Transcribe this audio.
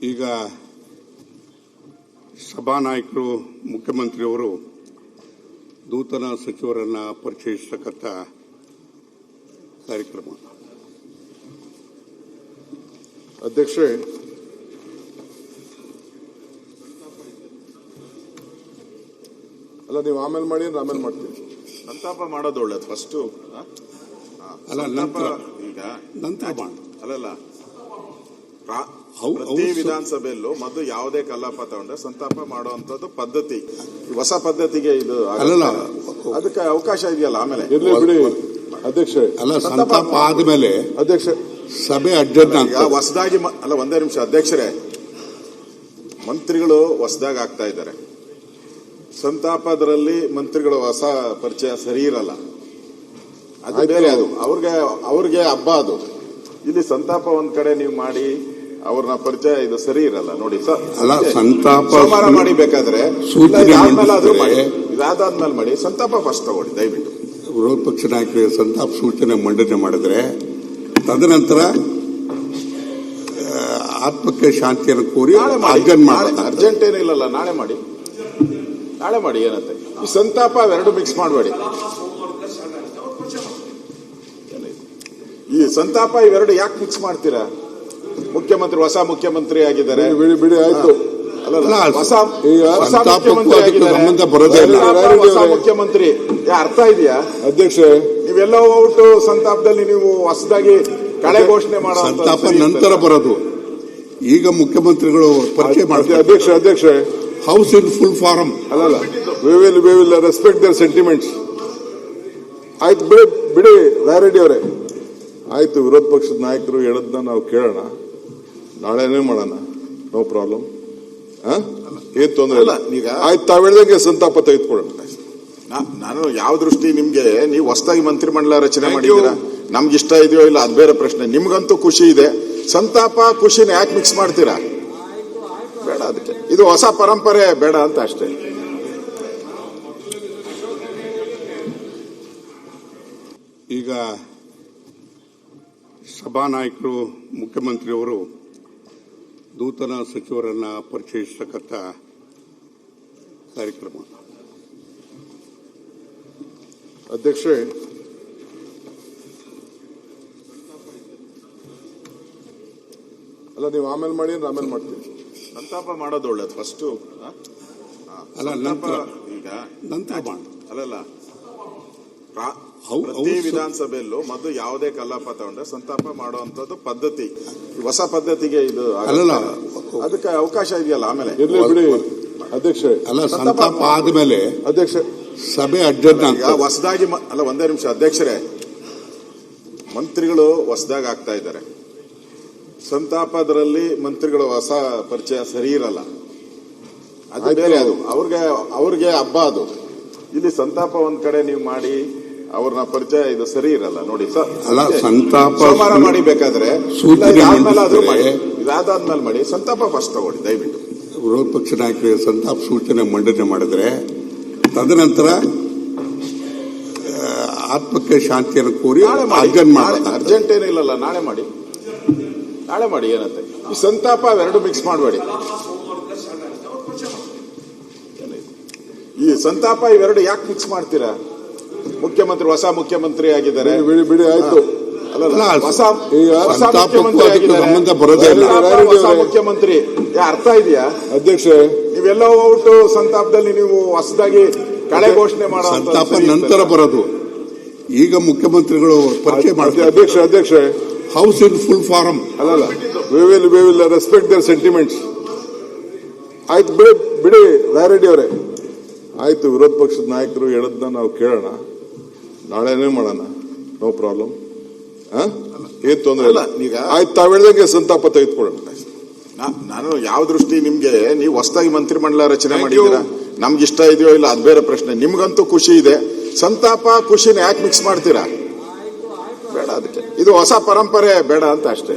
ಈಗ ಸಭಾನಾಯಕರು ಮುಖ್ಯಮಂತ್ರಿಯವರು ನೂತನ ಸಚಿವರನ್ನ ಪರಿಚಯಿಸತಕ್ಕಂಥ ಕಾರ್ಯಕ್ರಮ. ಅಧ್ಯಕ್ಷರೇ, ಅಲ್ಲ ನೀವು ಆಮೇಲೆ ಮಾಡಿ ಅಂದ್ರೆ ಆಮೇಲೆ ಮಾಡ್ತೀವಿ. ಸಂತಾಪ ಮಾಡೋದು ಒಳ್ಳೇದು ಫಸ್ಟ್. ಅಲ್ಲ ನಂತರ ಅಲ್ಲಲ್ಲ ಪ್ರತಿ ವಿಧಾನಸಭೆಯಲ್ಲೂ ಮೊದಲು ಯಾವುದೇ ಕಲಾಪ ತಗೊಂಡ್ರೆ ಸಂತಾಪ ಮಾಡುವಂತದ್ದು ಪದ್ಧತಿ. ಹೊಸ ಪದ್ಧತಿಗೆ ಇದು ಅಲ್ಲಲ್ಲ, ಅದಕ್ಕೆ ಅವಕಾಶ ಇದೆಯಲ್ಲ ಆಮೇಲೆ ಇರ್ಲಿ ಬಿಡಿ ಅಧ್ಯಕ್ಷರೇ. ಅಲ್ಲ ಸಂತಾಪ ಆದ್ಮೇಲೆ ಅಧ್ಯಕ್ಷ ಸಭೆ ಅಡ್ಜರ್ನ್ ಹೊಸದಾಗಿ ಅಲ್ಲ ಒಂದೇ ನಿಮಿಷ ಅಧ್ಯಕ್ಷರೇ, ಮಂತ್ರಿಗಳು ಹೊಸದಾಗಿ ಆಗ್ತಾ ಇದ್ದಾರೆ. ಸಂತಾಪದಲ್ಲಿ ಮಂತ್ರಿಗಳು ಹೊಸ ಪರಿಚಯ ಸರಿ ಇರಲ್ಲ, ಅದು ಬೇರೆ. ಅದು ಅವ್ರಿಗೆ ಹಬ್ಬ. ಅದು ಇಲ್ಲಿ ಸಂತಾಪ ಒಂದ್ ಕಡೆ ನೀವು ಮಾಡಿ ಅವ್ರನ್ನ ಪರಿಚಯ ಇದು ಸರಿ ಇರಲ್ಲ ನೋಡಿ ಸರ್. ಅಲ್ಲ ಸಂತಾಪ ಸೋಮವಾರ ಮಾಡಿ ಬೇಕಾದ್ರೆ ಇದಾದ್ಮೇಲೆ ಮಾಡಿ. ಸಂತಾಪ ಫಸ್ಟ್ ತಗೊಳ್ಳಿ ದಯವಿಟ್ಟು. ವಿರೋಧ ಪಕ್ಷ ನಾಯಕರಿಗೆ ಸಂತಾಪ ಸೂಚನೆ ಮಂಡನೆ ಮಾಡಿದ್ರೆ ತದನಂತರ ಆತ್ಮಕ್ಕೆ ಶಾಂತಿಯನ್ನು ಕೋರಿ ಅರ್ಜೆಂಟ್ ಏನಿಲ್ಲಲ್ಲ, ನಾಳೆ ಮಾಡಿ ಏನಂತೆ. ಈ ಸಂತಾಪ ಅವೆರಡು ಮಿಕ್ಸ್ ಮಾಡಬೇಡಿ. ಈ ಸಂತಾಪ ಇವೆರಡು ಯಾಕೆ ಮಿಕ್ಸ್ ಮಾಡ್ತೀರಾ? ಮುಖ್ಯಮಂತ್ರಿ ಹೊಸ ಮುಖ್ಯಮಂತ್ರಿ ಆಗಿದ್ದಾರೆ. ಬಿಡಿ ಆಯ್ತು. ಹೊಸ ಮುಖ್ಯಮಂತ್ರಿ ಆಗಿದ್ದಾರೆ. ಹೊಸ ಮುಖ್ಯಮಂತ್ರಿ ಅರ್ಥ ಇದೆಯಾ ಅಧ್ಯಕ್ಷ? ನೀವೆಲ್ಲ ಔಟ್ ಸಂತಾಪದಲ್ಲಿ ನೀವು ಹೊಸದಾಗಿ ಕಳೆ ಘೋಷಣೆ ಮಾಡೋ ಸಂತಾಪ ನಂತರ ಬರೋದು. ಈಗ ಮುಖ್ಯಮಂತ್ರಿಗಳು ಪರಿಚಯ ಮಾಡ್ತಾರೆ. ಅಧ್ಯಕ್ಷ ಹೌಸ್ ಇನ್ ಫುಲ್ ಫಾರಂ. ಅಲ್ಲಲ್ಲ, we will respect their sentiments. ಆಯ್ತು ಬಿಡಿ ರಾಯರೆಡ್ಡಿ ಅವರೇ. ಆಯ್ತು, ವಿರೋಧ ಪಕ್ಷದ ನಾಯಕರು ಹೇಳದ್ನ ನಾವು ಕೇಳೋಣ, ನಾಳೆನೇ ಮಾಡೋಣ, ನೋ ಪ್ರಾಬ್ಲಮ್. ಏನ್ ತೊಂದರೆ ಇಲ್ಲ. ಆಯ್ತು, ತಾವ್ ಹೇಳ್ದಂಗೆ ಸಂತಾಪ ತೆಗೆದುಕೊಳ್ಳೋಣ. ನಾನು ಯಾವ ದೃಷ್ಟಿ ನಿಮ್ಗೆ, ನೀವು ಹೊಸದಾಗಿ ಮಂತ್ರಿಮಂಡಲ ರಚನೆ ಮಾಡಿದ್ದೀರಾ, ನಮ್ಗೆ ಇಷ್ಟ ಇದೆಯೋ ಇಲ್ಲ ಅದು ಬೇರೆ ಪ್ರಶ್ನೆ. ನಿಮ್ಗಂತೂ ಖುಷಿ ಇದೆ. ಸಂತಾಪ ಖುಷಿನ ಯಾಕೆ ಮಿಕ್ಸ್ ಮಾಡ್ತೀರಾ? ಬೇಡ, ಅದಕ್ಕೆ ಇದು ಹೊಸ ಪರಂಪರೆ ಬೇಡ ಅಂತ ಅಷ್ಟೇ. ಈಗ ಸಭಾನಾಯಕರು ಮುಖ್ಯಮಂತ್ರಿಯವರು ನೂತನ ಸಚಿವರನ್ನ ಪರಿಚಯಿಸತಕ್ಕಂಥ ಕಾರ್ಯಕ್ರಮ. ಅಧ್ಯಕ್ಷರೇ, ಅಲ್ಲ ನೀವು ಆಮೇಲೆ ಮಾಡಿ ಅಂದ್ರೆ ಆಮೇಲೆ ಮಾಡ್ತೀವಿ. ಸಂತಾಪ ಮಾಡೋದು ಒಳ್ಳೇದು ಫಸ್ಟ್. ಅಲ್ಲ ನಂತರ ಅಲ್ಲಲ್ಲ ಪ್ರತಿ ವಿಧಾನಸಭೆಯಲ್ಲೂ ಮೊದಲು ಯಾವುದೇ ಕಲಾಪ ತಗೊಂಡ್ರೆ ಸಂತಾಪ ಮಾಡುವಂತದ್ದು ಪದ್ಧತಿ. ಹೊಸ ಪದ್ಧತಿಗೆ ಇದು ಅಲ್ಲಲ್ಲ, ಅದಕ್ಕೆ ಅವಕಾಶ ಇದೆಯಲ್ಲ ಆಮೇಲೆ ಇರ್ಲಿ ಬಿಡಿ ಅಧ್ಯಕ್ಷ. ಅಲ್ಲ ಸಂತಾಪ ಆದ್ಮೇಲೆ ಅಧ್ಯಕ್ಷ ಸಭೆ ಅಡ್ಜರ್ನ್ ಹೊಸದಾಗಿ ಅಲ್ಲ ಒಂದೇ ನಿಮಿಷ ಅಧ್ಯಕ್ಷರೇ, ಮಂತ್ರಿಗಳು ಹೊಸದಾಗಿ ಆಗ್ತಾ ಇದ್ದಾರೆ. ಸಂತಾಪದಲ್ಲಿ ಮಂತ್ರಿಗಳು ಹೊಸ ಪರಿಚಯ ಸರಿ ಇರಲ್ಲ, ಅದು ಬೇರೆ. ಅದು ಅವ್ರಿಗೆ ಹಬ್ಬ. ಅದು ಇಲ್ಲಿ ಸಂತಾಪ ಒಂದ್ ಕಡೆ ನೀವು ಮಾಡಿ ಅವ್ರನ್ನ ಪರಿಚಯ ಇದು ಸರಿ ಇರಲ್ಲ ನೋಡಿ ಸರ್. ಅಲ್ಲ ಸಂತಾಪ ಸೋಮವಾರ ಮಾಡಿ ಬೇಕಾದ್ರೆ ಇದಾದ್ಮೇಲೆ ಮಾಡಿ. ಸಂತಾಪ ಫಸ್ಟ್ ತಗೊಳ್ಳಿ ದಯವಿಟ್ಟು. ವಿರೋಧ ಪಕ್ಷ ನಾಯಕರಿಗೆ ಸಂತಾಪ ಸೂಚನೆ ಮಂಡನೆ ಮಾಡಿದ್ರೆ ತದನಂತರ ಆತ್ಮಕ್ಕೆ ಶಾಂತಿಯನ್ನು ಕೋರಿ ಅರ್ಜೆಂಟ್ ಏನಿಲ್ಲಲ್ಲ, ನಾಳೆ ಮಾಡಿ ಏನಂತೆ. ಈ ಸಂತಾಪ ಅವೆರಡು ಮಿಕ್ಸ್ ಮಾಡಬೇಡಿ. ಈ ಸಂತಾಪ ಇವೆರಡು ಯಾಕೆ ಮಿಕ್ಸ್ ಮಾಡ್ತೀರಾ? ಮುಖ್ಯಮಂತ್ರಿ ಹೊಸ ಮುಖ್ಯಮಂತ್ರಿ ಆಗಿದ್ದಾರೆ. ಬಿಡಿ ಆಯ್ತು. ಹೊಸ ಮುಖ್ಯಮಂತ್ರಿ ಆಗಿದ್ದಾರೆ. ಹೊಸ ಮುಖ್ಯಮಂತ್ರಿ ಅರ್ಥ ಇದೆಯಾ ಅಧ್ಯಕ್ಷ? ನೀವೆಲ್ಲ ಔಟ್ ಸಂತಾಪದಲ್ಲಿ ನೀವು ಹೊಸದಾಗಿ ಕಳೆ ಘೋಷಣೆ ಮಾಡೋ ಸಂತಾಪ ನಂತರ ಬರೋದು. ಈಗ ಮುಖ್ಯಮಂತ್ರಿಗಳು ಪರಿಚಯ ಮಾಡ್ತಾರೆ. ಅಧ್ಯಕ್ಷ ಹೌಸ್ ಇನ್ ಫುಲ್ ಫಾರಂ. ಅಲ್ಲಲ್ಲ, we will respect their sentiments. ಆಯ್ತು, ಬಿಡಿ ರಾಯರೆಡ್ಡಿ ಅವರೇ. ಆಯ್ತು, ವಿರೋಧ ಪಕ್ಷದ ನಾಯಕರು ಹೇಳದ್ನ ನಾವು ಕೇಳೋಣ, ನಾಳೆನೇ ಮಾಡೋಣ, ನೋ ಪ್ರಾಬ್ಲಮ್. ಏನ್ ತೊಂದರೆ ಇಲ್ಲ. ಆಯ್ತು, ತಾವ್ ಹೇಳ್ದಂಗೆ ಸಂತಾಪ ತೆಗೆದುಕೊಳ್ಳೋಣ. ನಾನು ಯಾವ ದೃಷ್ಟಿ ನಿಮ್ಗೆ, ನೀವು ಹೊಸದಾಗಿ ಮಂತ್ರಿಮಂಡಲ ರಚನೆ ಮಾಡಿದ್ದೀರಾ, ನಮ್ಗೆ ಇಷ್ಟ ಇದೆಯೋ ಇಲ್ಲ ಅದು ಬೇರೆ ಪ್ರಶ್ನೆ. ನಿಮ್ಗಂತೂ ಖುಷಿ ಇದೆ. ಸಂತಾಪ ಖುಷಿನ ಯಾಕೆ ಮಿಕ್ಸ್ ಮಾಡ್ತೀರಾ? ಬೇಡ, ಅದಕ್ಕೆ ಇದು ಹೊಸ ಪರಂಪರೆ ಬೇಡ ಅಂತ ಅಷ್ಟೇ.